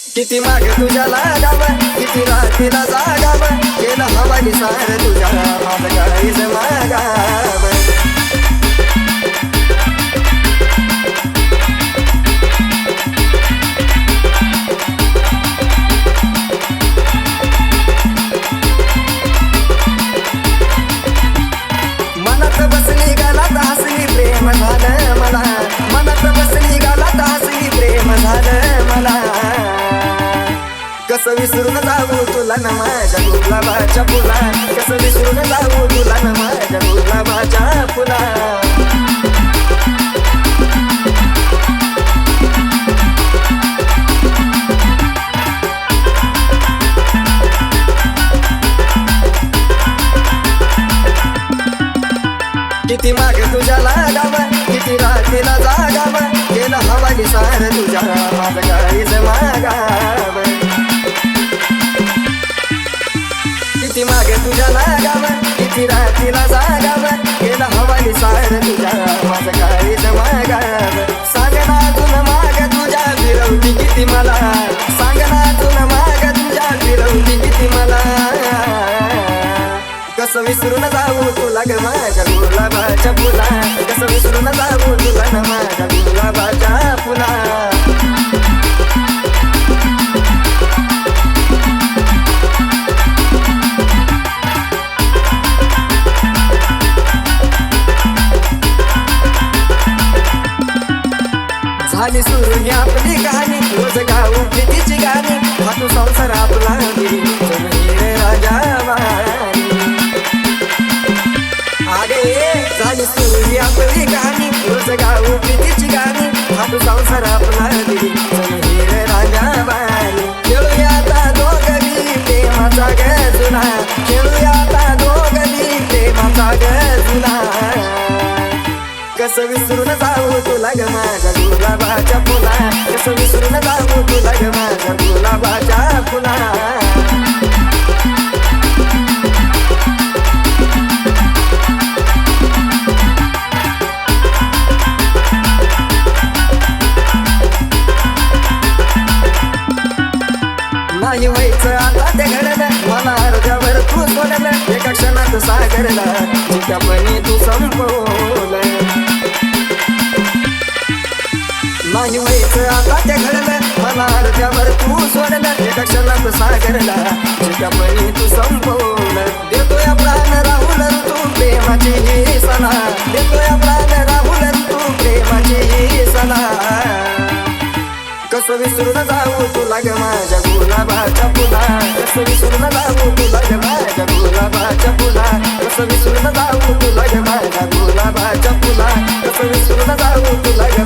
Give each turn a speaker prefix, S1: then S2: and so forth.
S1: किती माग तुझ्या लागाव, किती रात्रीला जागाव, केलं हवाली सार तुझ्या माझं काहीच मागाव. मनात बसली गालात हसली प्रेम झालं मला, मनात बसली गालात हसली प्रेम झालं मला. कसं विसरून जाऊ तुला न माझ्या गुलाबाच्या फुला, कसं विसरून जाऊ तुला न माझ्या गुलाबाच्या फुला. किती माग तुझ्या लागाव, किती रात्रीला जागाव, केलं हवाली सार तुझ्या माझं काहीच मागाव. किती मागे तुझ्या लागाव, किती रात्रीला जागाव, केलं हवाली सार तुझ्या माझं काहीच मागाव. सांग ना तुन माग तुझ्या फिरवली किती मला, सांग ना तुन माग तुझ्या फिरवली किती मला. कसं विसरून जाऊ तुला ग माझ्या गुलाबाच्या फुला, कसं विसरून जाऊ तुला न माझ्या गुलाबाच्या फुला. झाली सुरू ही आपली कहाणी, रोज गाऊ प्रीतीची गाणी, हा तू संसार आपला रे राजा वाणी. अरे झाली सुरू ही आपली कहाणी, रोज गाऊ प्रीतीची गाणी, हा तू संसार आपला रे राजा वाणी. खेळूया आता दोघी प्रेमाचा गजुला, खेळूया आता दोघी प्रेमाचा गजुला. कसं विसरून जाऊ तुला ग माझ्या गुलाबाच्या फुला, कसं विसरून जाऊ तुला ग माझ्या गुलाबाच्या फुला. नाही व्हायचं आता ते घडलं, मला अर्ध्यावर तू सोडलं, एका क्षणात सागरला चिकापणी तू संपवलं. नाही व्हायचं आता ते घडलं, मला अर्ध्यावर तू सोडलं, एका क्षणात सागरला चिकापणी तू संपवलं. देतोय प्राण राहुल तू प्रेमाची ही सला, देतोय प्राण राहुल तू प्रेमाची ही सला. कसं विसरून जाऊ तुला ग माझ्या गुलाबाच्या फुला, कसं विसरून जाऊ तुला ग माझ्या गुलाबाच्या फुला, कसं विसरून जाऊ तुला ग माझ्या गुलाबाच्या फुला, कसं विसरून जाऊ तुला ग